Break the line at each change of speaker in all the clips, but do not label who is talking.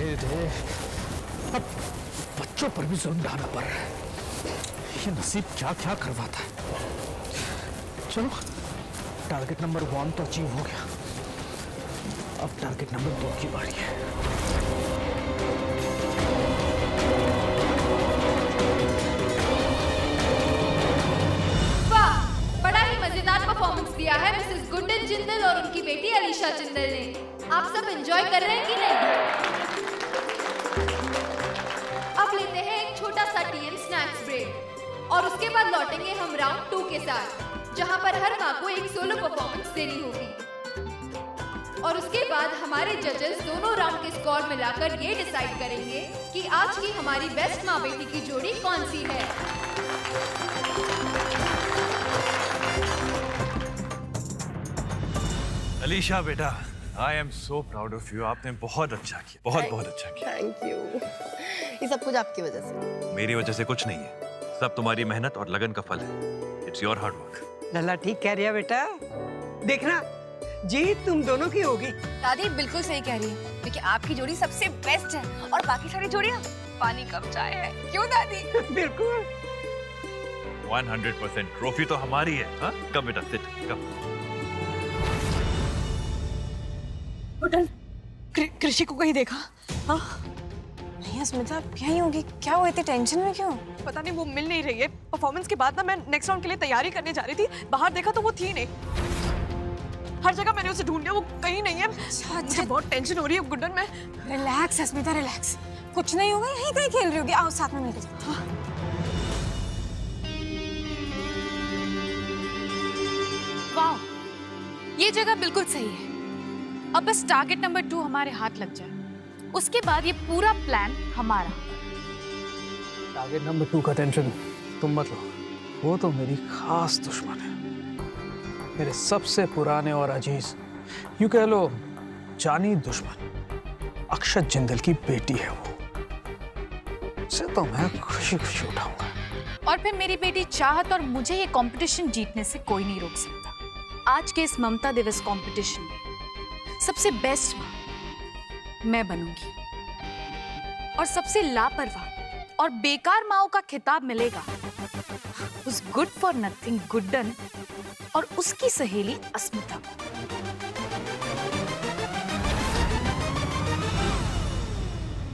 दे दे, अब बच्चों पर भी जुल्म ढाना पड़ रहा है। ये नसीब क्या क्या करवाता है। चलो, टारगेट नंबर 1 तो अचीव हो गया, अब टारगेट नंबर 2 की बारी है।
वाह, बड़ा ही मजेदार परफॉर्मेंस दिया है मिसेस गुड्डन जिंदल और उनकी बेटी अलीशा जिंदल ने। आप सब एंजॉय कर रहे हैं कि नहीं? अब लेते हैं एक छोटा सा टीएम स्नैक्स ब्रेक और उसके बाद लौटेंगे हम राउंड 2 के साथ, जहां पर हर माँ को एक सोलो परफॉर्मेंस देनी होगी। और उसके बाद हमारे जजेस दोनों राउंड के स्कोर मिलाकर ये डिसाइड करेंगे कि आज की हमारी बेस्ट माँ बेटी की जोड़ी कौन सी है।
अलीशा बेटा, I am so proud of you. आपने बहुत अच्छा किया, बहुत अच्छा किया।
Thank you. ये सब कुछ आपकी वजह से।
मेरी वजह से कुछ नहीं है, सब तुम्हारी मेहनत और लगन का फल है। It's your hard work.
लल्ला ठीक कह रही है बेटा, देखना जीत तुम दोनों की होगी।
दादी बिल्कुल सही कह रही है, क्योंकि आपकी जोड़ी सबसे बेस्ट है और बाकी सारी जोड़ियां पानी कम चाय है। क्यों दादी?
बिल्कुल
100% ट्रॉफी तो हमारी है। हाँ, कम बेटा, सिट, कम।
कृषि को कहीं देखा? हाँ नहीं अस्मिता, यहीं होगी। क्या हुआ, इतनी टेंशन में क्यों?
पता नहीं, वो मिल नहीं रही है। परफॉर्मेंस के बाद ना मैं नेक्स्ट राउंड के लिए तैयारी करने जा रही थी, बाहर देखा तो वो थी नहीं। हर जगह मैंने उसे ढूंढ लिया, वो कहीं नहीं है। मुझे बहुत टेंशन हो रही है गुड्डन में।
रिलैक्स अस्मिता, रिलैक्स, कुछ नहीं होगा, यहीं कहीं खेल रही होगी। आओ साथ में मिलकर जाओ। हाँ।
वाह, ये जगह बिल्कुल सही है। अब बस टारगेट नंबर 2 हमारे हाथ लग जाए, उसके बाद ये पूरा प्लान हमारा।
टारगेट नंबर 2 का टेंशन तुम मत लो, वो तो मेरी खास दुश्मन है। मेरे सबसे पुराने और अजीज, यूं कह लो जानी दुश्मन, अक्षत जिंदल की बेटी है वो। उसे तो मैं खुशी खुशी उठाऊंगा।
और फिर मेरी बेटी चाहत और मुझे ये कंपटीशन जीतने से कोई नहीं रोक सकता। आज के इस ममता दिवस कंपटीशन में सबसे बेस्ट माँ मैं बनूंगी और सबसे लापरवाह और बेकार माओ का खिताब मिलेगा उस गुड फॉर नथिंग गुड्डन और उसकी सहेली अस्मिता को।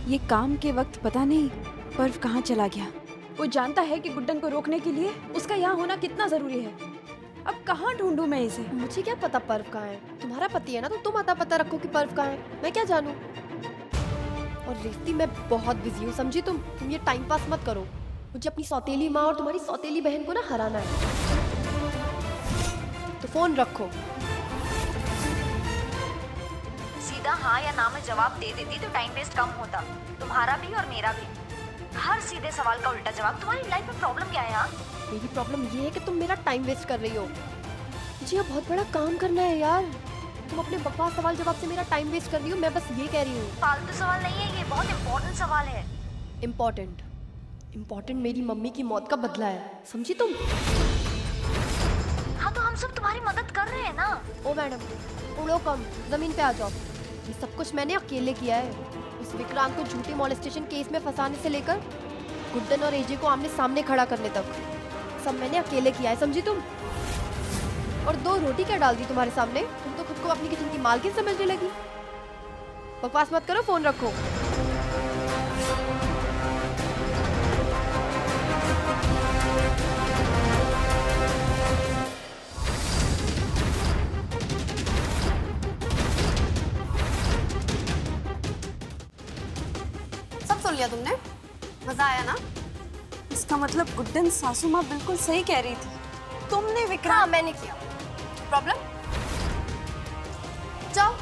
ये काम के वक्त पता नहीं पर्व कहाँ चला गया। वो जानता है कि गुड्डन को रोकने के लिए उसका यहाँ होना कितना जरूरी है। अब कहाँ ढूंढूं मैं इसे?
मुझे क्या पता पर्व कहाँ है? तुम्हारा पति है ना, तो तुम पता रखो कि पर्व कहाँ है, मैं क्या जानूं। और रेवती, मैं बहुत बिजी हूँ, समझी? तुम ये टाइम पास मत करो। मुझे अपनी सौतेली माँ और तुम्हारी सौतेली बहन को ना हराना है, तो फोन रखो।
सीधा हाँ या ना में जवाब दे देती तो टाइम वेस्ट कम होता, तुम्हारा भी और मेरा भी। हर सीधे सवाल का उल्टा जवाब। तुम्हारी लाइफ में प्रॉब्लम क्या है यार?
मेरी प्रॉब्लम ये है कि तुम मेरा टाइम वेस्ट कर रही हो। मुझे ये बहुत बड़ा काम करना है यार। तुम अपने बकवास सवाल जवाब से मेरा टाइम वेस्ट कर रही हो। मैं बस ये कह रही हूँ,
फालतू सवाल नहीं है ये, बहुत इम्पोर्टेंट सवाल है।
इम्पोर्टेंट मेरी मम्मी की मौत का बदला है, समझी तुम?
हाँ तो हम सब तुम्हारी मदद कर रहे हैं ना।
ओ मैडम, उड़ो कम, जमीन पे आ जाओ। ये सब कुछ मैंने अकेले किया है। इस विक्रांत को झूठी मॉलेस्टेशन केस में फंसाने से लेकर गुड्डन और एजे को आमने सामने खड़ा करने तक सब मैंने अकेले किया है, समझी तुम? और 2 रोटी क्या डाल दी तुम्हारे सामने? तुम तो खुद को अपनी किचन की मालकिन समझने लगी। बकवास मत करो, फोन रखो।
सब सुन लिया तुमने? मजा आया ना? इसका मतलब गुड्डन सासू माँ बिल्कुल सही कह रही थी। तुमने विक्रांत।
हाँ, मैंने किया। प्रॉब्लम? जाओ,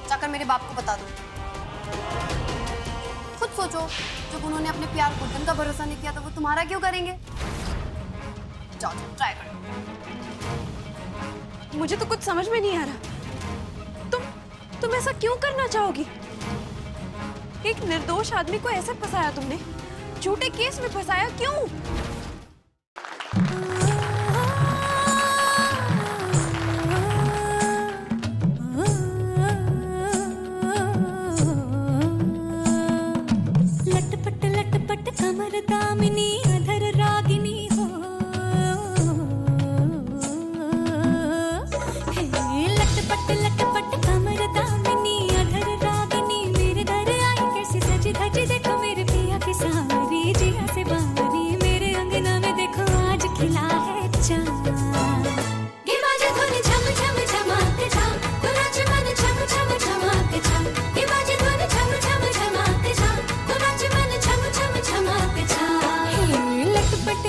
जाकर मेरे बाप को बता दो। खुद सोचो, जब उन्होंने अपने प्यार गुड्डन का भरोसा नहीं किया तो वो तुम्हारा क्यों करेंगे? जाओ, ट्राई करो।
मुझे तो कुछ समझ में नहीं आ रहा। तुम ऐसा क्यों करना चाहोगी? एक निर्दोष आदमी को ऐसे फंसाया तुमने, झूठे केस में फंसाया, क्यों?
कमर दामिनी अधर रागिनी हो, लटपट कमर दामिनी अधर रागिनी, मेरे घर आई कैसी सजी धजी, देखो मेरे पिया की सावरी, जिया से बावरी, मेरे अंगना में देखो आज खिला है चाँद। ये बाजे धुन झम झम झमाक झम, तो नाचे मन झम झम झमाक झम। ये बाजे धुन झम झम झमाक झम, तो नाचे मन झम झम झमाक झम।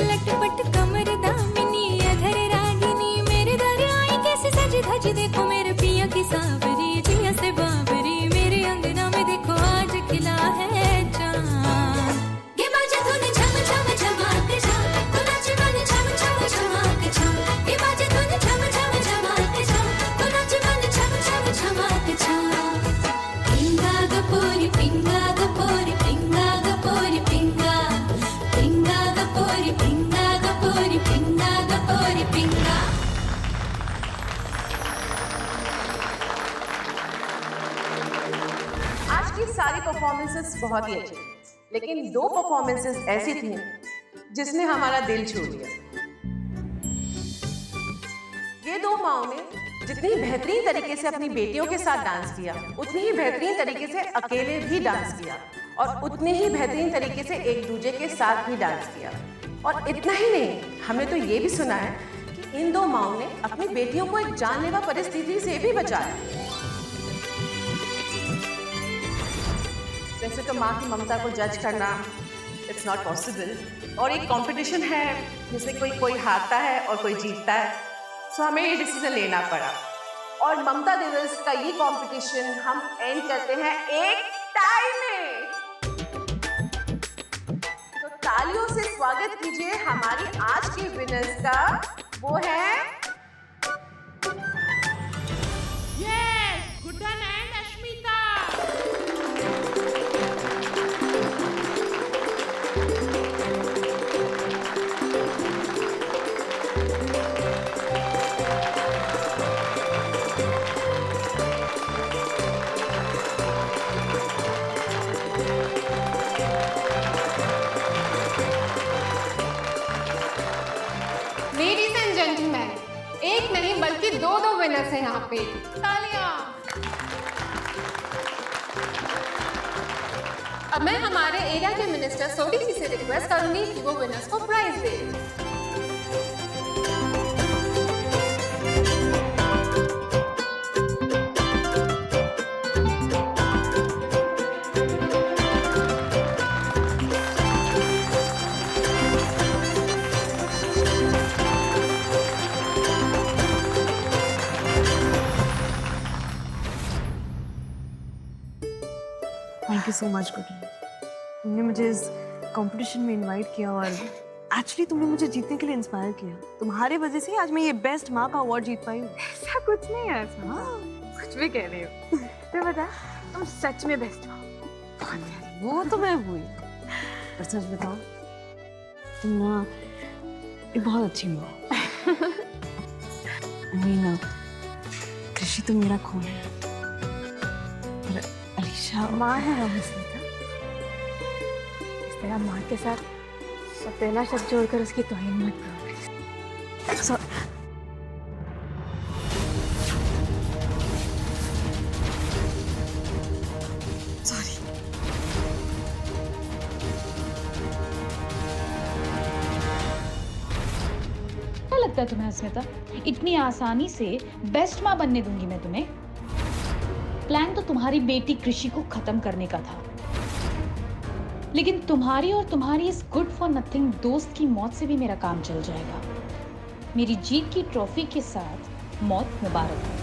लटपट कमर दामिनी अधर रागिनी, मेरे घर आई कैसी सजी धजी, देखो मेरे पिया की सावरी, जिया से बावरी, मेरे अंगना में देखो आज खिला है चाँद। ये बाजे धुन झम झम झमाक झम, तो नाचे मन झम झम झमाक झम। ये बाजे धुन झम झम झमाक झम, तो नाचे मन झम झम झमाक झम। पिंगा गपोरी पिंगा गपोरी पिंगा गपोरी पिंगा, पिंगा गपोरी पिंगा गपोरी पिंगा गपोरी पिंगा।
आज की सारी परफॉर्मेंसेस बहुत ही अच्छी थी, लेकिन 2 परफॉर्मेंसेस ऐसी थी जिसने हमारा दिल छू लिया। ये 2 माओं ने जितनी बेहतरीन तरीके से अपनी बेटियों के साथ डांस किया, उतनी ही बेहतरीन तरीके से अकेले भी डांस किया, और उतने ही बेहतरीन तरीके से एक दूसरे के साथ भी डांस किया। और इतना ही नहीं, हमने तो ये भी सुना है कि इन 2 माओं ने अपनी बेटियों को एक जानलेवा परिस्थिति से भी बचाया। वैसे तो माँ की ममता को जज करना इट्स नॉट पॉसिबल, और एक कंपटीशन है जिसमें कोई हारता है और कोई जीतता है, सो हमें ये डिसीजन लेना पड़ा। और ममता दिवस का ये कंपटीशन हम एंड करते हैं एक टाई में। तो तालियों से स्वागत कीजिए हमारी आज के विनर्स का, वो है
Guddan and Ashmita.
Ladies and gentleman, एक नहीं बल्कि 2 विनर्स हैं यहाँ पे। तालियां। अब मैं हमारे एरिया के मिनिस्टर सोडी जी से रिक्वेस्ट करूंगी कि वो विनर्स को प्राइज दे।
Thank you so much Guddan, तुमने मुझे इस कंपटीशन में इनवाइट किया और एक्चुअली तुमने मुझे जीतने के लिए इंस्पायर किया। तुम्हारी वजह से आज मैं ये बेस्ट माँ का अवार्ड जीत पाई हूँ।
ऐसा कुछ नहीं है। कुछ भी कह रही हो। तो बता, तुम सच में बेस्ट हो।
वो तो मैं हुई, पर सच बताओ तुम ना एक बहुत अच्छी माँ हो। मीना, कृषि तो मेरा खून है, पर अलीशा
माँ है अमृता। इस तरह माँ के साथ सौतेला शब्द जोड़कर उसकी तौहीन मत करो।
क्या लगता है तुम्हें अस्मिता, इतनी आसानी से बेस्ट माँ बनने दूंगी मैं तुम्हें? प्लान तो तुम्हारी बेटी कृषि को खत्म करने का था, लेकिन तुम्हारी और तुम्हारी इस गुड फॉर नथिंग दोस्त की मौत से भी मेरा काम चल जाएगा। मेरी जीत की ट्रॉफी के साथ मौत मुबारक हो।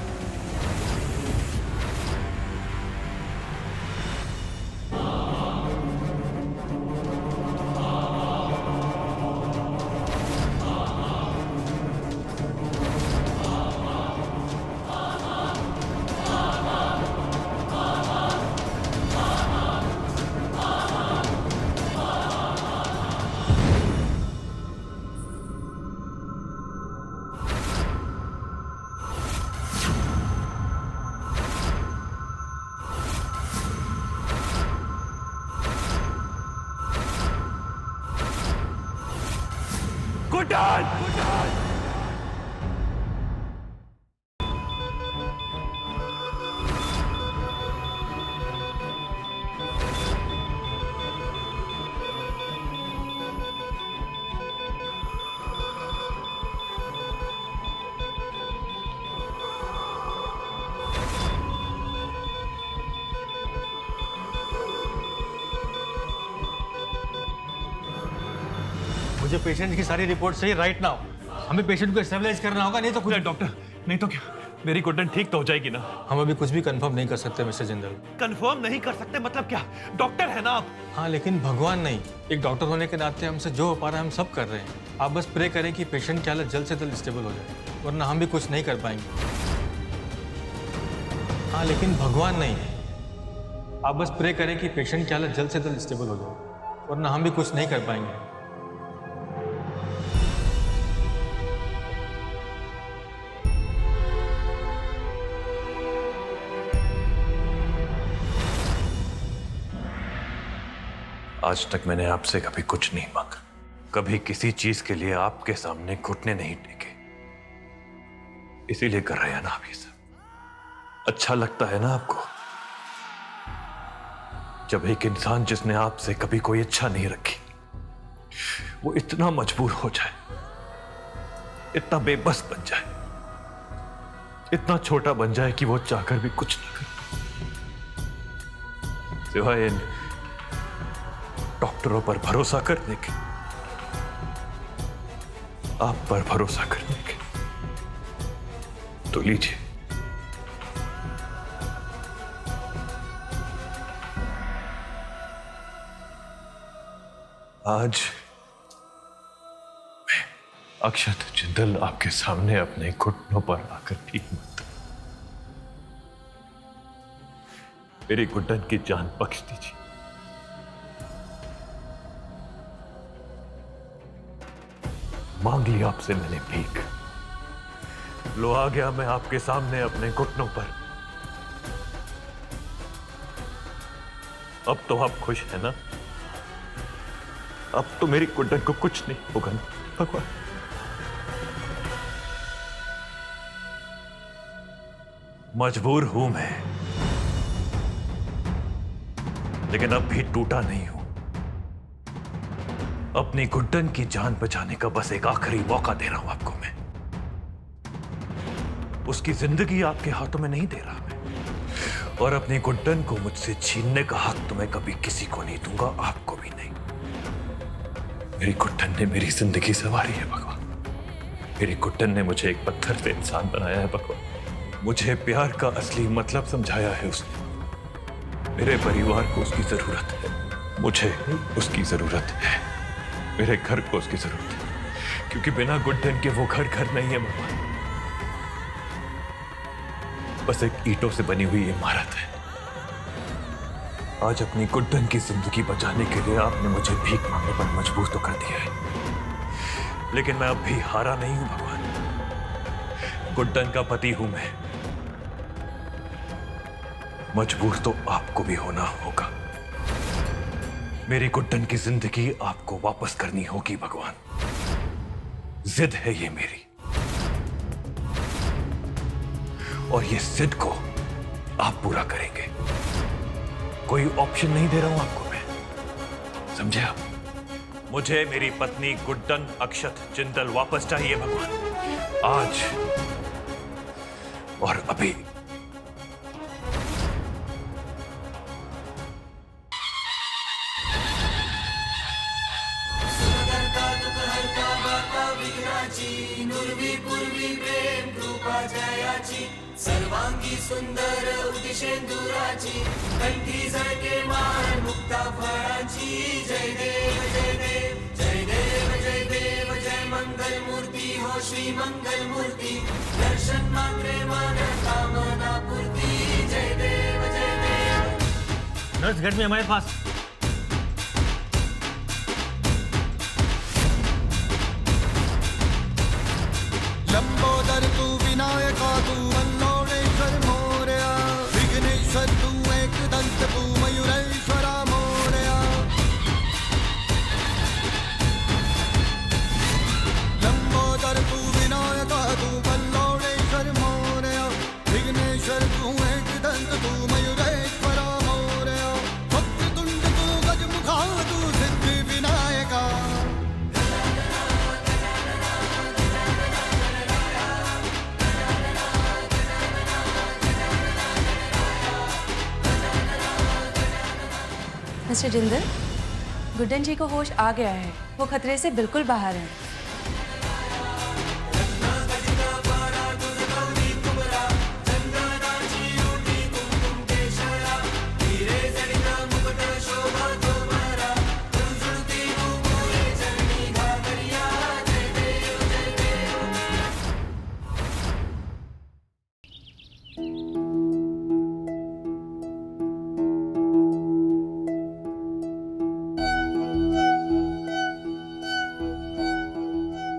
घुटन।
मुझे पेशेंट की सारी रिपोर्ट चाहिए राइट नाउ। हमें पेशेंट को स्टेबलाइज करना होगा, नहीं तो कुछ।
डॉक्टर, नहीं तो क्या मेरी घुटन ठीक तो हो जाएगी ना?
हम अभी कुछ भी कंफर्म नहीं कर सकते मिस्टर जिंदल।
कंफर्म नहीं कर सकते मतलब क्या? डॉक्टर है ना आप।
हाँ, लेकिन भगवान नहीं। एक डॉक्टर होने के नाते हमसे जो हो पा रहा है हम सब कर रहे हैं। आप बस प्रे करें कि पेशेंट की हालत जल्द से जल्द स्टेबल हो जाए, वरना हम भी कुछ नहीं कर पाएंगे। हाँ, लेकिन भगवान नहीं। आप बस प्रे करें कि पेशेंट की हालत जल्द से जल्द स्टेबल हो जाए, वरना हम भी कुछ नहीं कर पाएंगे।
आज तक मैंने आपसे कभी कुछ नहीं मांगा, कभी किसी चीज के लिए आपके सामने घुटने नहीं टेके। इसीलिए कर रहे हैं ना आप ये सब। अच्छा लगता है ना आपको जब एक इंसान जिसने आपसे कभी कोई इच्छा नहीं रखी वो इतना मजबूर हो जाए, इतना बेबस बन जाए, इतना छोटा बन जाए कि वो चाहकर भी कुछ ना कर सिवाय इन डॉक्टरों पर भरोसा करने के, आप पर भरोसा करने के। तो लीजिए, आज मैं अक्षत जिंदल आपके सामने अपने घुटनों पर आकर ठीक मत, मेरी घुटन की जान बख्श दीजिए। मांग लिया आपसे मैंने भीख, लो आ गया मैं आपके सामने अपने घुटनों पर। अब तो आप खुश हैं ना? अब तो मेरी घुटन को कुछ नहीं होगा ना भगवान? मजबूर हूं मैं, लेकिन अब भी टूटा नहीं हूं। अपनी घुटन की जान बचाने का बस एक आखिरी मौका दे रहा हूं आपको मैं। उसकी जिंदगी आपके हाथों में नहीं दे रहा मैं, और अपनी घुटन को मुझसे छीनने का हक तो मैं कभी किसी को नहीं दूंगा, आपको भी नहीं। मेरी घुटन ने मेरी जिंदगी संवारी है भगवान। मेरी घुटन ने मुझे एक पत्थर से इंसान बनाया है भगवान। मुझे प्यार का असली मतलब समझाया है उसने। मेरे परिवार को उसकी जरूरत है, मुझे उसकी जरूरत है, मेरे घर को उसकी जरूरत है, क्योंकि बिना घुटन के वो घर घर नहीं है भगवान, बस एक ईंटों से बनी हुई इमारत है। आज अपनी घुटन की जिंदगी बचाने के लिए आपने मुझे भीख मांगने पर मजबूर तो कर दिया है, लेकिन मैं अब भी हारा नहीं हूं भगवान। घुटन का पति हूं मैं, मजबूर तो आपको भी होना होगा। मेरी घुटन की जिंदगी आपको वापस करनी होगी भगवान, जिद है ये मेरी, और ये जिद को आप पूरा करेंगे। कोई ऑप्शन नहीं दे रहा हूं आपको मैं, समझे आप? मुझे मेरी पत्नी घुटन अक्षत जिंदल वापस चाहिए भगवान, आज और अभी।
सर्वांगी सुंदर उदिशेंदुराची, कंठी झळके मान मुक्ता फळाची। जय देव जय देव जय देव जय देव, जय मंगल मूर्ती हो श्री मंगल मूर्ती, दर्शन मात्रे मन कामना पूर्ती। जय देव जय देव।
नर्स गेट में हमारे पास।
लंबोदर तू विनायका तू वल्लोणेश्वर मोरया, विघ्नेश्वर तू एकदंत तू मयूरेश्वरा मोरया।
मिस्टर जिंदल, गुड्डन जी को होश आ गया है, वो खतरे से बिल्कुल बाहर हैं।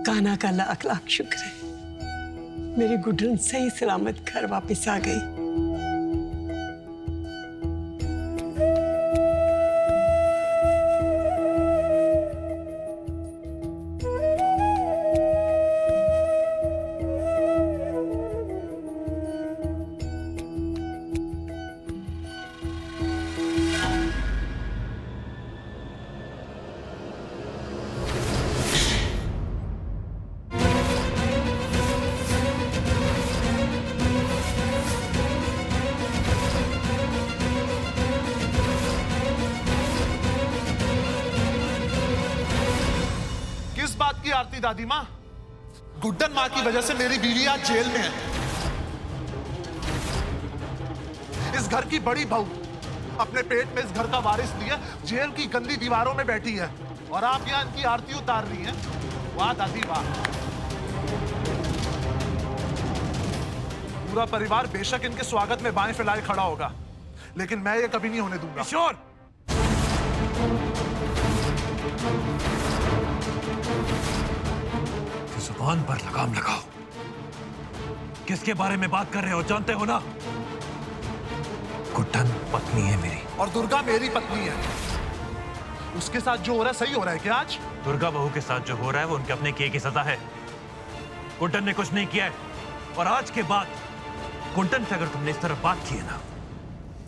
कान्हा का लाख लाख शुक्र है, मेरी गुड्डन सही सलामत घर वापस आ गई।
आरती दादी माँ, गुड्डन माँ की वजह से मेरी बीवी आज जेल में है। इस घर की बड़ी बहू अपने पेट में इस घर का वारिस लिए जेल की गंदी दीवारों में बैठी है और आप यहाँ इनकी आरती उतार रही हैं। वाह दादी वाह। पूरा परिवार बेशक इनके स्वागत में बाएं फैलाए खड़ा होगा, लेकिन मैं ये कभी नहीं होने दूंगा।
किशोर, जुबान पर लगाम लगाओ। किसके बारे में बात कर रहे हो जानते हो ना? गुड्डन पत्नी है मेरी।
और दुर्गा मेरी पत्नी है। उसके साथ जो हो रहा है सही हो रहा है क्या आज?
दुर्गा बहू के साथ जो हो रहा है वो उनके अपने किए की सजा है। गुड्डन ने कुछ नहीं किया है और आज के बाद गुड्डन से अगर तुमने इस तरह बात की है ना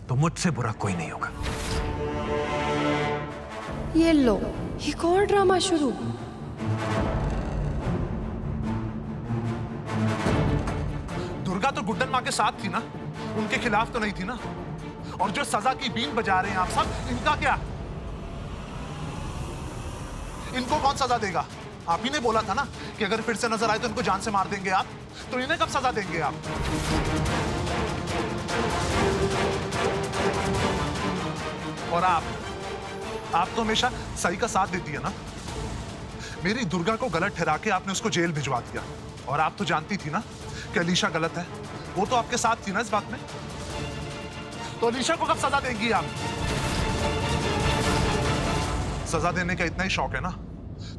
तो मुझसे बुरा कोई नहीं होगा।
ये लो, एक और ड्रामा शुरू।
दुर्गा तो गुड्डन माँ के साथ थी ना, उनके खिलाफ तो नहीं थी ना। और जो सजा की बीन बजा रहे हैं आप सब, इनका क्या? इनको कौन सजा देगा? आप ही ने बोला था ना कि अगर फिर से नजर आए तो इनको जान से मार देंगे आप। तो इन्हें कब सजा देंगे आप? और आप तो हमेशा सही का साथ देती है ना। मेरी दुर्गा को गलत ठहरा के आपने उसको जेल भिजवा दिया। और आप तो जानती थी ना कि अलीशा गलत है। वो तो आपके साथ थी ना इस बात में। तो अलीशा को कब सजा देंगी आप? सजा देने का इतना ही शौक है ना,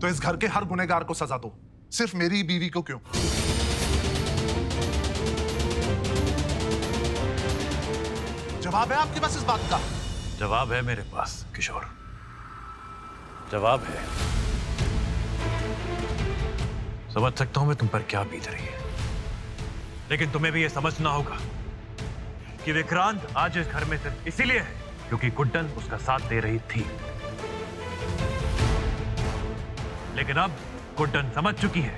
तो इस घर के हर गुनहगार को सजा दो, सिर्फ मेरी बीवी को क्यों? जवाब है आपके पास इस बात का?
जवाब है मेरे पास किशोर, जवाब है। समझ सकता हूं मैं तुम पर क्या बीत रही है, लेकिन तुम्हें भी यह समझना होगा कि विक्रांत आज इस घर में सिर्फ इसीलिए है क्योंकि गुड्डन उसका साथ दे रही थी। लेकिन अब गुड्डन समझ चुकी है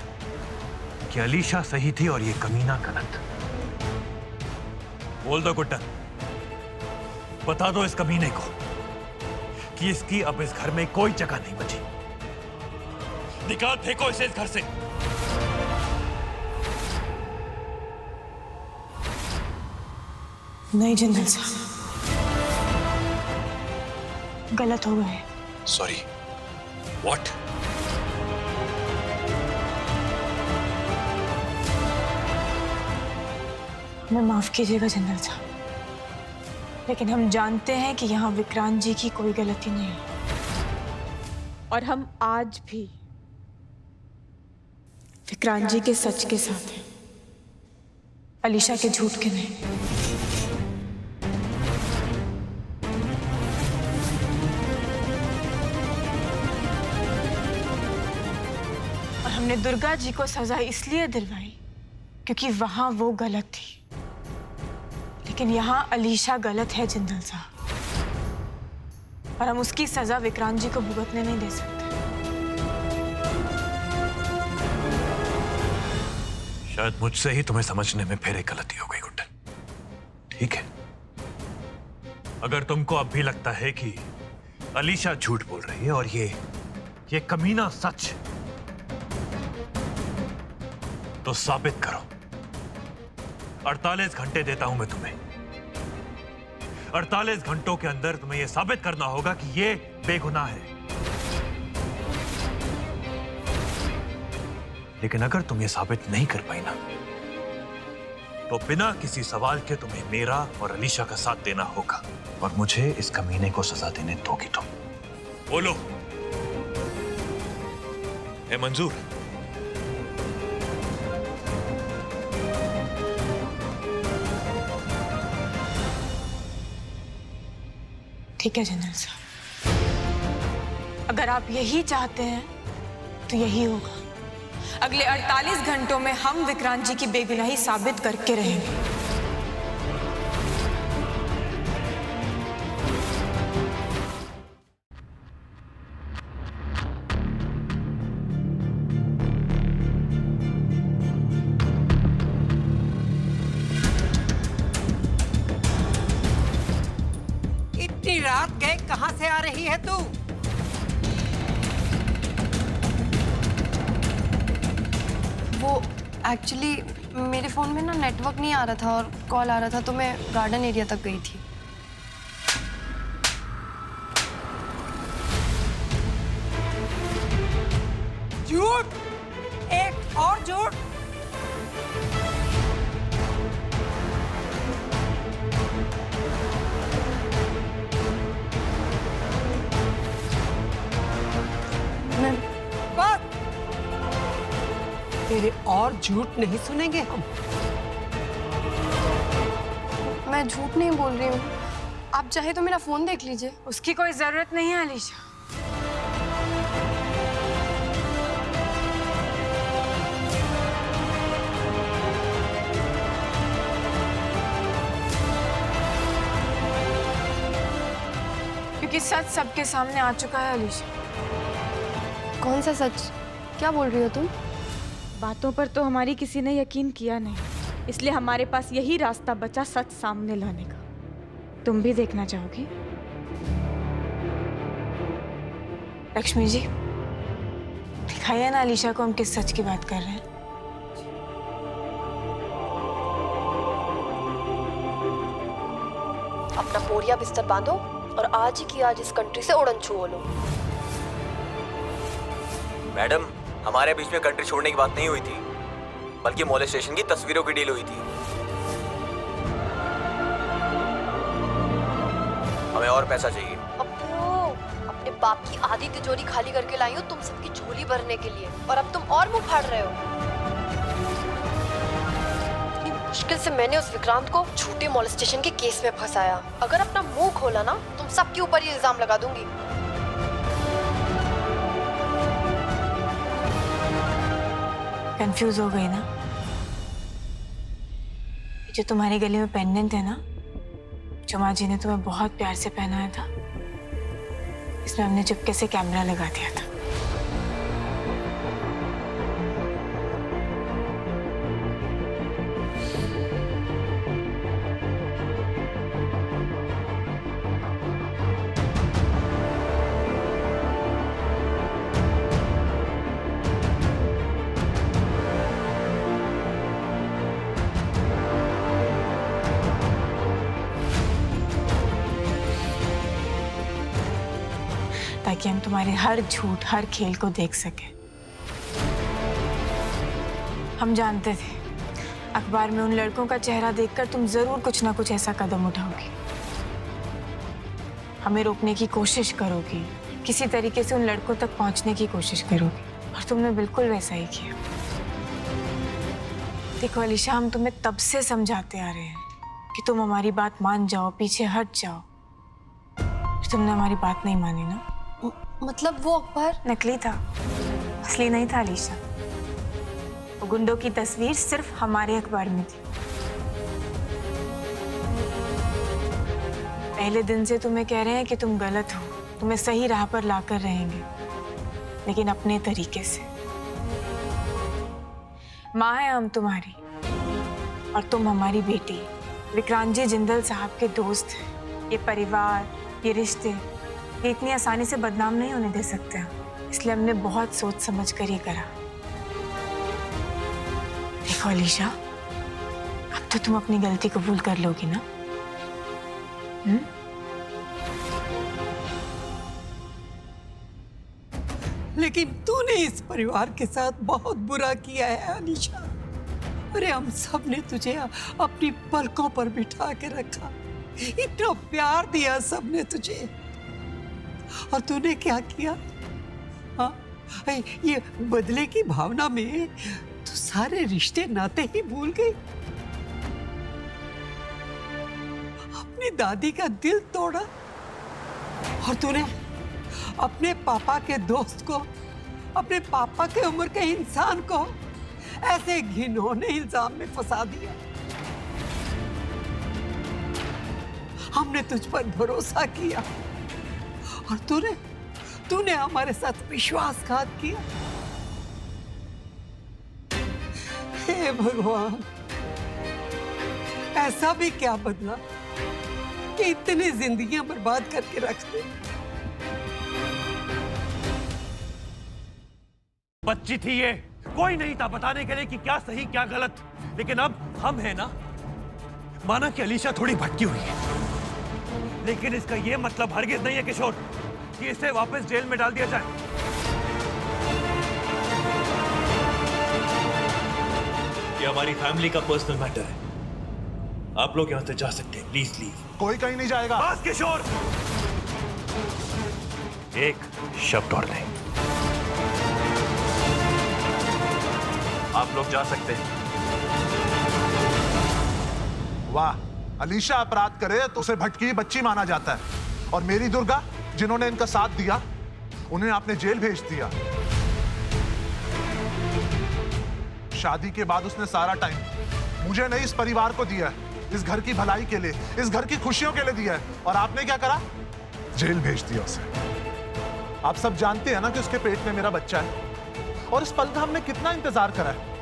कि अलीशा सही थी और ये कमीना गलत। बोल दो गुड्डन, बता दो इस कमीने को कि इसकी अब इस घर में कोई जगह नहीं बची। निकाल फेंको इसे इस घर से।
नहीं जिंदल साहब, गलत हो गए।
सॉरी। व्हाट?
मैं माफ कीजिएगा जिंदल साहब, लेकिन हम जानते हैं कि यहाँ विक्रांत जी की कोई गलती नहीं है। और हम आज भी विक्रांत जी के सच के साथ हैं, अलीशा के झूठ के नहीं। और हमने दुर्गा जी को सजा इसलिए दिलवाई क्योंकि वहां वो गलत थी, लेकिन यहां अलीशा गलत है जिंदल साहब, और हम उसकी सजा विक्रांत जी को भुगतने नहीं दे सकते।
शायद मुझसे ही तुम्हें समझने में फिर एक गलती हो गई गुड्डन। ठीक है, अगर तुमको अब भी लगता है कि अलीशा झूठ बोल रही है और ये कमीना सच। तो साबित करो। 48 घंटे देता हूं मैं तुम्हें। 48 घंटों के अंदर तुम्हें यह साबित करना होगा कि ये बेगुनाह है। लेकिन अगर तुम ये साबित नहीं कर पाई ना, तो बिना किसी सवाल के तुम्हें मेरा और अलीशा का साथ देना होगा और मुझे इस कमीने को सजा देने दोगी तुम। बोलो, है मंजूर?
ठीक है जनरल साहब, अगर आप यही चाहते हैं तो यही होगा। अगले 48 घंटों में हम विक्रांत जी की बेगुनाही साबित करके रहेंगे।
इतनी रात गए कहां से आ रही है तू?
वो एक्चुअली मेरे फ़ोन में ना नेटवर्क नहीं आ रहा था और कॉल आ रहा था, तो मैं गार्डन एरिया तक गई थी।
झूठ, एक और झूठ। बस तेरे और झूठ नहीं सुनेंगे हम।
मैं झूठ नहीं बोल रही हूँ, आप चाहे तो मेरा फ़ोन देख लीजिए।
उसकी कोई जरूरत नहीं है अलीशा। क्योंकि सच सबके सामने आ चुका है अलीशा।
कौन सा सच? क्या बोल रही हो तुम?
बातों पर तो हमारी किसी ने यकीन किया नहीं, इसलिए हमारे पास यही रास्ता बचा सच सामने लाने का। तुम भी देखना चाहोगी? लक्ष्मी जी, दिखाइए ना अलीशा को हम किस सच की बात कर रहे हैं।
अपना बोरिया बिस्तर बांधो और आज ही की आज इस कंट्री से उड़न छुओ लो।
मैडम, हमारे बीच में कंट्री छोड़ने की बात नहीं हुई थी, बल्कि मोलेस्टेशन की तस्वीरों की डील हुई थी। हमें और पैसा चाहिए।
अपने बाप की आधी तिजोरी खाली करके लाई हो तुम सबकी झोली भरने के लिए, और अब तुम और मुंह फाड़ रहे हो। इतनी मुश्किल से मैंने उस विक्रांत को झूठे मोलेस्टेशन के केस में फंसाया। अगर अपना मुंह खोला ना, तुम सबके ऊपर ये इल्जाम लगा दूंगी।
कंफ्यूज हो गई ना? जो तुम्हारे गले में पेंडेंट है ना, जो माँ जी ने तुम्हें बहुत प्यार से पहनाया था, इसमें हमने चुपके से कैमरा लगा दिया था। ताकि हम तुम्हारे हर झूठ, हर खेल को देख सकें। हम जानते थे अखबार में उन लड़कों का चेहरा देखकर तुम जरूर कुछ ना कुछ ऐसा कदम उठाओगी, हमें रोकने की कोशिश करोगी, किसी तरीके से उन लड़कों तक पहुंचने की कोशिश करोगी, और तुमने बिल्कुल वैसा ही किया। देखो अलीशा, हम तुम्हें तब से समझाते आ रहे हैं कि तुम हमारी बात मान जाओ, पीछे हट जाओ। तुमने हमारी बात नहीं मानी ना।
मतलब वो अखबार
नकली था, असली नहीं था अलीशा। वो गुंडों की तस्वीर सिर्फ हमारे अखबार में थी। पहले दिन से तुम्हें कह रहे हैं कि तुम गलत हो, तुम्हें सही राह पर लाकर रहेंगे, लेकिन अपने तरीके से। माँ है हम तुम्हारी, और तुम हमारी बेटी। विक्रांत जी जिंदल साहब के दोस्त हैं। ये परिवार, ये रिश्ते ये इतनी आसानी से बदनाम नहीं होने दे सकते हम, इसलिए हमने बहुत सोच समझ कर ये करा। देखो अलीशा, अब तो तुम अपनी गलती कबूल कर लोगी ना?
लेकिन तूने इस परिवार के साथ बहुत बुरा किया है अलीशा। अरे हम सब ने तुझे अपनी पलकों पर बिठा के रखा, इतना प्यार दिया सबने तुझे, और तूने क्या किया? हाँ, ये बदले की भावना में तू सारे रिश्ते नाते ही भूल गई। अपनी दादी का दिल तोड़ा, और तूने अपने पापा के दोस्त को, अपने पापा के उम्र के इंसान को ऐसे घिनौने इल्जाम में फंसा दिया। हमने तुझ पर भरोसा किया और तूने हमारे साथ विश्वासघात किया। हे भगवान, ऐसा भी क्या बदला कि इतनी जिंदगियां बर्बाद करके रख दी।
बच्ची थी ये, कोई नहीं था बताने के लिए कि क्या सही क्या गलत, लेकिन अब हम हैं ना। माना कि अलीशा थोड़ी भटकी हुई है, लेकिन इसका ये मतलब हरगिज नहीं है किशोर कि इसे वापस जेल में डाल दिया जाए। ये हमारी फैमिली का पर्सनल मैटर है, आप लोग यहां से जा सकते हैं, प्लीज लीव।
कोई कहीं नहीं जाएगा।
बस किशोर, एक शब्द और नहीं। आप लोग जा सकते हैं।
वाह, अलीशा अपराध करे तो उसे भटकी बच्ची माना जाता है, और मेरी दुर्गा जिन्होंने इनका साथ दिया उन्हें आपने जेल भेज दिया। शादी के बाद उसने सारा टाइम मुझे नहीं इस परिवार को दिया है, इस घर की भलाई के लिए, इस घर की खुशियों के लिए दिया है, और आपने क्या करा? जेल भेज दिया उसे। आप सब जानते हैं ना कि उसके पेट में मेरा बच्चा है, और इस पल का हमने कितना इंतजार करा है।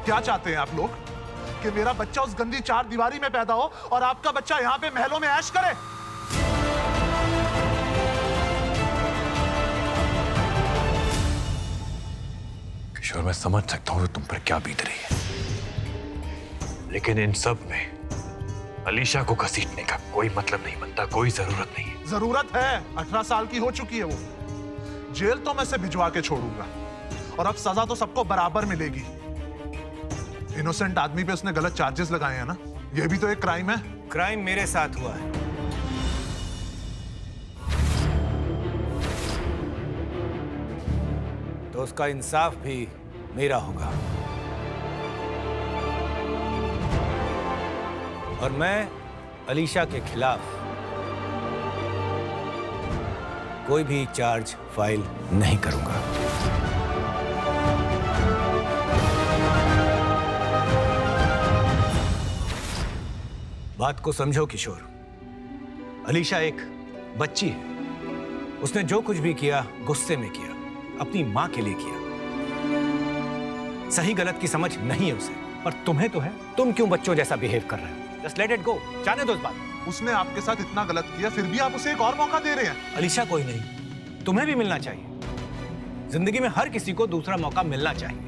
क्या चाहते हैं आप लोग कि मेरा बच्चा उस गंदी चार दीवारी में पैदा हो और आपका बच्चा यहां पे महलों में ऐश करे?
किशोर, मैं समझ सकता हूं तुम पर क्या बीत रही है, लेकिन इन सब में अलीशा को घसीटने का कोई मतलब नहीं बनता, कोई जरूरत नहीं है।
जरूरत है, 18 साल की हो चुकी है वो। जेल तो मैं से भिजवा के छोड़ूंगा, और अब सजा तो सबको बराबर मिलेगी। इनोसेंट आदमी पे उसने गलत चार्जेस लगाए हैं ना, ये भी तो एक क्राइम है।
क्राइम मेरे साथ हुआ है, तो उसका इंसाफ भी मेरा होगा। और मैं अलीशा के खिलाफ कोई भी चार्ज फाइल नहीं करूंगा। बात को समझो किशोर, अलीशा एक बच्ची है, उसने जो कुछ भी किया गुस्से में किया, अपनी मां के लिए किया। सही गलत की समझ नहीं है उसे, पर तुम्हें तो है। तुम क्यों बच्चों जैसा बिहेव कर रहे हो? जस्ट लेट इट गो, जाने दो इस बात।
उसने आपके साथ इतना गलत किया, फिर भी आप उसे एक और मौका दे रहे हैं।
अलीशा कोई नहीं, तुम्हें भी मिलना चाहिए। जिंदगी में हर किसी को दूसरा मौका मिलना चाहिए,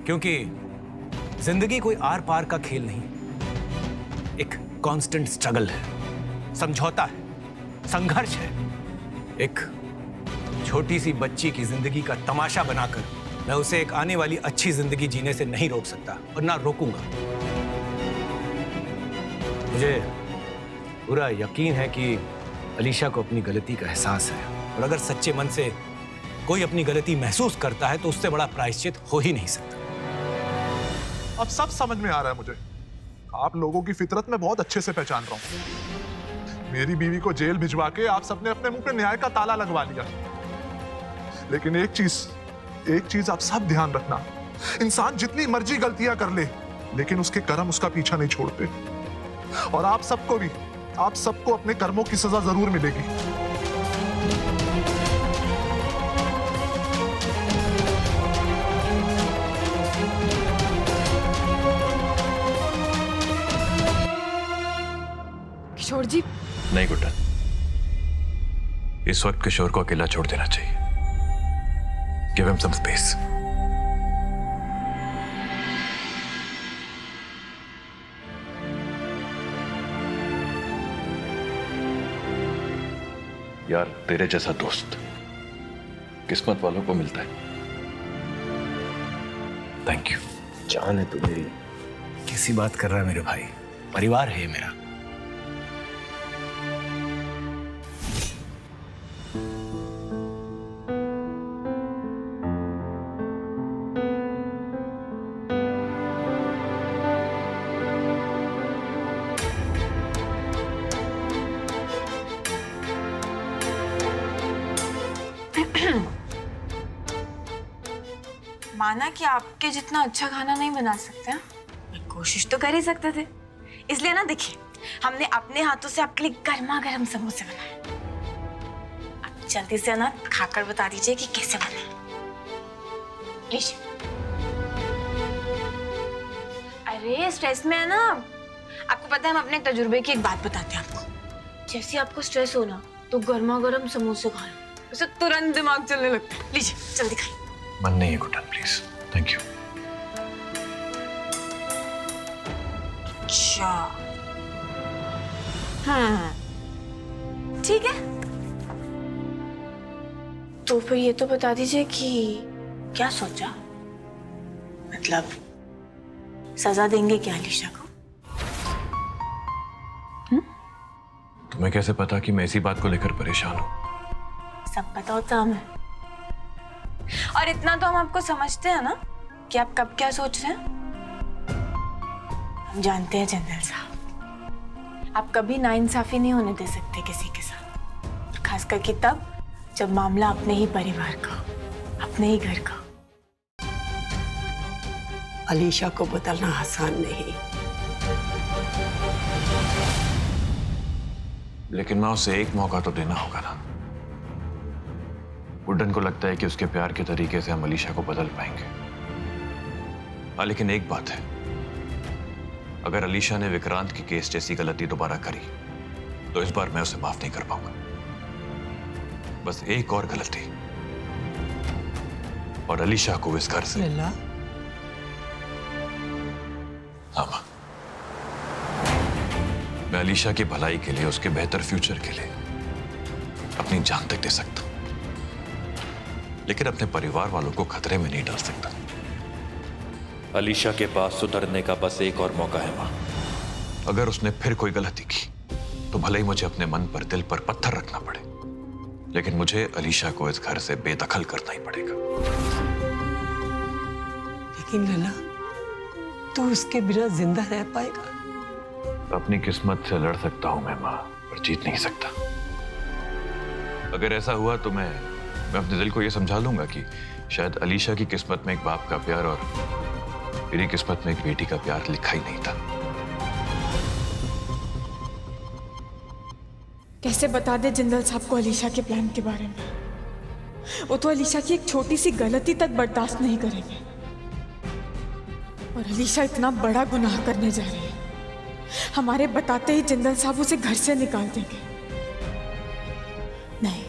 क्योंकि जिंदगी कोई आर पार का खेल नहीं, एक कांस्टेंट स्ट्रगल है, समझौता है, संघर्ष है। एक छोटी सी बच्ची की जिंदगी का तमाशा बनाकर मैं उसे एक आने वाली अच्छी जिंदगी जीने से नहीं रोक सकता, और ना रोकूंगा। मुझे पूरा यकीन है कि अलीशा को अपनी गलती का एहसास है, और अगर सच्चे मन से कोई अपनी गलती महसूस करता है तो उससे बड़ा प्रायश्चित हो ही नहीं सकता।
अब सब समझ में आ रहा है मुझे। आप लोगों की फितरत में बहुत अच्छे से पहचान रहा हूं। मेरी बीवी को जेल भिजवा के आप सबने अपने मुंह पे न्याय का ताला लगवा लिया। लेकिन एक चीज आप सब ध्यान रखना, इंसान जितनी मर्जी गलतियां कर ले, लेकिन उसके कर्म उसका पीछा नहीं छोड़ते। और आप सबको अपने कर्मों की सजा जरूर मिलेगी।
किशोर जी,
नहीं गुड्डन, इस वक्त किशोर को अकेला छोड़ देना चाहिए। Give him some space. यार तेरे जैसा दोस्त किस्मत वालों को मिलता है। Thank you.
जान है तू मेरी। कैसी बात कर रहा है मेरे भाई, परिवार है ये मेरा।
माना कि आपके जितना अच्छा खाना नहीं बना सकते हैं, कोशिश तो कर ही सकते थे। इसलिए ना देखिए, हमने अपने हाथों से आपके लिए गर्मा गर्म समोसे बनाए। आप जल्दी से ना खाकर बता दीजिए कि कैसे बने। लीजिए। अरे स्ट्रेस में है ना, आपको पता है हम अपने तजुर्बे की एक बात बताते हैं आपको। जैसे आपको स्ट्रेस हो ना तो गर्मा गर्म समोसे खा लो, उससे तुरंत दिमाग चलने लगता है। लीजिए जल्दी खाइए।
मन नहीं है गुड्डन, प्लीज। Thank you.
अच्छा, ठीक है। तो फिर ये तो बता दीजिए कि क्या सोचा, मतलब सजा देंगे क्या अलीशा को?
तुम्हें कैसे पता कि मैं इसी बात को लेकर परेशान हूं?
सब पता होता हमें, और इतना तो हम आपको समझते हैं ना कि आप कब क्या सोच रहे हैं। हम जानते हैं जनरल साहब, आप कभी नाइंसाफी नहीं होने दे सकते किसी के साथ, खास करके तब जब मामला अपने ही परिवार का हो, अपने ही घर का।
अलीशा को बदलना आसान नहीं,
लेकिन मैं उसे एक मौका तो देना होगा ना। गुड्डन को लगता है कि उसके प्यार के तरीके से हम अलीशा को बदल पाएंगे। हाँ, लेकिन एक बात है, अगर अलीशा ने विक्रांत की केस जैसी गलती दोबारा करी तो इस बार मैं उसे माफ नहीं कर पाऊंगा। बस एक और गलती और अलीशा को इस घर से।
लैला,
हाँ मां, मैं अलीशा की भलाई के लिए, उसके बेहतर फ्यूचर के लिए अपनी जान तक दे सकता हूं, लेकिन अपने परिवार वालों को खतरे में नहीं डाल सकता।
अलीशा के पास सुधरने का बस एक और मौका है मां।
अगर उसने फिर कोई गलती की तो भले ही मुझे अपने मन पर, दिल पर पत्थर रखना पड़े, लेकिन मुझे अलीशा को इस घर से बेदखल करना ही पड़ेगा।
लेकिन लैला, तू उसके बिना जिंदा रह पाएगा?
अपनी किस्मत से लड़ सकता हूं मैं मां, पर जीत नहीं सकता। अगर ऐसा हुआ तो मैं अपने दिल को यह समझा लूंगा कि शायद अलीशा की किस्मत में एक बाप का प्यार और मेरी किस्मत में एक बेटी का प्यार लिखा ही नहीं था।
कैसे बता दे जिंदल साहब को अलीशा के प्लान के बारे में? वो तो अलीशा की एक छोटी सी गलती तक बर्दाश्त नहीं करेंगे, और अलीशा इतना बड़ा गुनाह करने जा रही है, हमारे बताते ही जिंदल साहब उसे घर से निकाल देंगे। नहीं,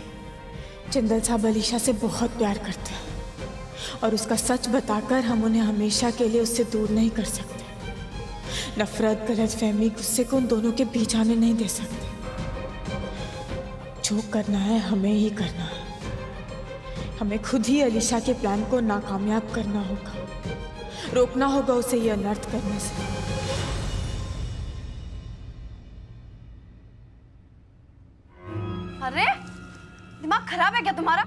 जिंदल साहब अलीशा से बहुत प्यार करते हैं, और उसका सच बताकर हम उन्हें हमेशा के लिए उससे दूर नहीं कर सकते। नफरत, गलतफहमी, गुस्से को उन दोनों के बीच आने नहीं दे सकते। जो करना है हमें ही करना है। हमें खुद ही अलीशा के प्लान को नाकामयाब करना होगा, रोकना होगा उसे ये अनर्थ करने से।
अरे दिमाग खराब है क्या तुम्हारा?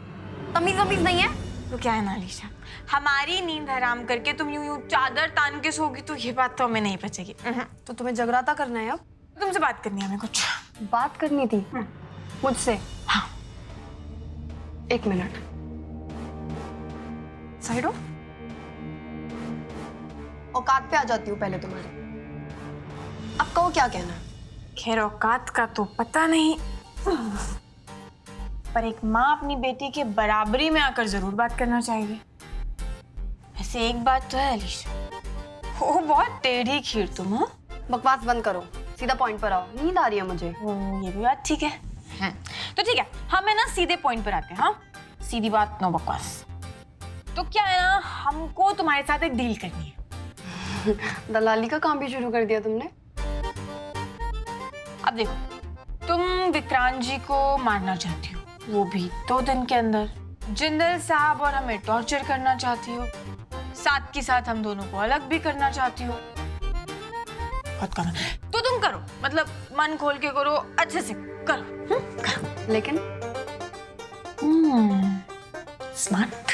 तमीज वमीज नहीं है?
तो क्या है ना अलीशा, हमारी नींद हराम करके तुम यूं चादर तान के सोगी तो ये बात तो हमें नहीं बचेगी।
तो तुम्हें जगराता करना है अब?
तुमसे बात करनी है हमें कुछ।
बात करनी थी मुझसे?
हाँ।
1 मिनट, साइड हो। औकात पे आ जाती हूँ पहले तुम्हारे। अब कहो क्या कहना है?
खैर औकात का तो पता नहीं, पर एक माँ अपनी बेटी के बराबरी में आकर जरूर बात करना चाहिए। वैसे एक बात तो है अलीशा, वो बहुत टेढ़ी खीर तुम। हाँ,
बकवास बंद करो, सीधा पॉइंट पर आओ। नींद आ रही है मुझे।
ये भी बात ठीक है। तो ठीक है, हमें ना सीधे पॉइंट पर आते हैं। हाँ, सीधी बात, नो बकवास। तो क्या है ना, हमको तुम्हारे साथ एक डील करनी है।
दलाली का काम भी शुरू कर दिया तुमने?
अब देखो, तुम विक्रांत जी को मारना चाहती हो, वो भी 2 दिन के अंदर। जिंदल साहब और हमें टॉर्चर करना चाहती हो, साथ के साथ हम दोनों को अलग भी करना चाहती हो। बहुत काम है, तो तुम करो, मतलब मन खोल के करो, अच्छे से करो। करो।
लेकिन
स्मार्ट।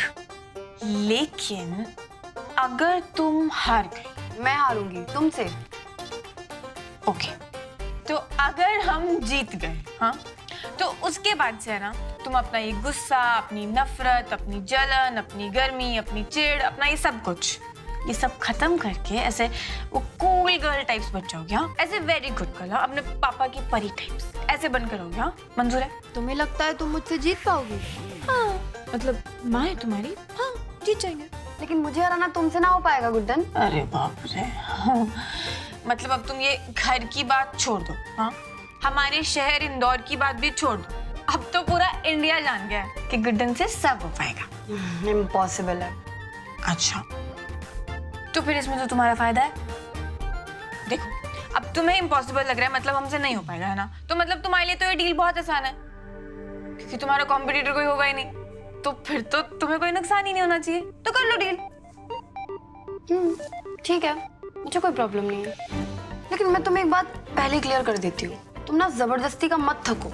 लेकिन अगर तुम हार गई,
मैं हारूंगी तुमसे।
ओके, तो अगर हम जीत गए, हाँ, तो उसके बाद से है ना, तुम अपना ये गुस्सा, अपनी नफरत, अपनी जलन, अपनी गर्मी, अपनी चिढ़, अपना ये सब कुछ, ये सब खत्म करके ऐसे वो कूल गर्ल टाइप्स बन जाओगे। हाँ, ऐसे वेरी गुड गर्ल, अपने पापा की परी टाइप्स ऐसे बन करोगे। हाँ, मंजूर है?
तुम्हें लगता है तुम मुझसे जीत पाओगी?
हाँ, मतलब माँ है तुम्हारी, हाँ, जीत जाएंगे।
लेकिन मुझे हराना तुमसे ना हो पाएगा गुड्डन।
अरे बाप रे। हाँ। मतलब अब तुम ये घर की बात छोड़ दो, हाँ, हमारे शहर इंदौर की बात भी छोड़ दो, अब तो पूरा इंडिया जान गया है कि गुड्डन से सब हो पाएगा।
इम्पॉसिबल है।
अच्छा, तो फिर इसमें तो तुम्हारा फायदा है। देखो, अब तुम्हें इम्पॉसिबल लग रहा है, मतलब हमसे नहीं हो पाएगा, है ना? तो मतलब तुम्हारे लिए तो ये डील बहुत आसान है, क्योंकि तुम्हारा कॉम्पिटिटर कोई होगा ही नहीं, तो फिर तो तुम्हें कोई नुकसान ही नहीं होना चाहिए, तो कर लो डील।
ठीक है, मुझे कोई प्रॉब्लम नहीं है। लेकिन मैं तुम्हें एक बात पहले क्लियर कर देती हूँ, तुम ना जबरदस्ती का मत थको,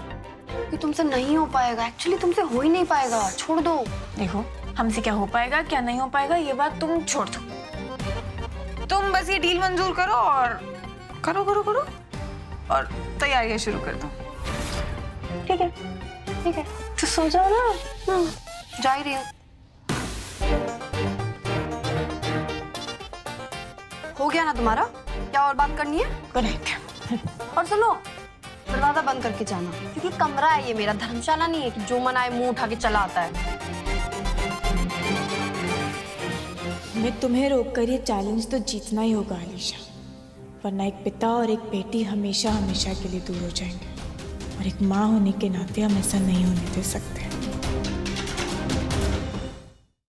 कि तुमसे नहीं हो पाएगा। एक्चुअली तुमसे हो ही नहीं पाएगा, छोड़ दो।
देखो, हमसे क्या हो पाएगा क्या नहीं हो पाएगा ये बात तुम छोड़ दो, तुम बस ये डील मंजूर करो और करो करो करो और तैयारियां शुरू कर दो।
ठीक है, ठीक है, तो सो जाओ ना। जा ही रही हूँ। हो गया ना तुम्हारा? क्या और बात करनी है?
करेक्ट।
और सुनो, दरवाजा बंद करके जाना, क्योंकि कमरा है ये मेरा, धर्मशाला नहीं है कि जो मन आए मुंह उठा के चला आता है।
मैं तुम्हें रोककर ये चैलेंज तो जीतना ही होगा अलीशा, वरना एक पिता और एक बेटी हमेशा हमेशा के लिए दूर हो जाएंगे, और एक माँ होने के नाते हम ऐसा नहीं होने दे सकते।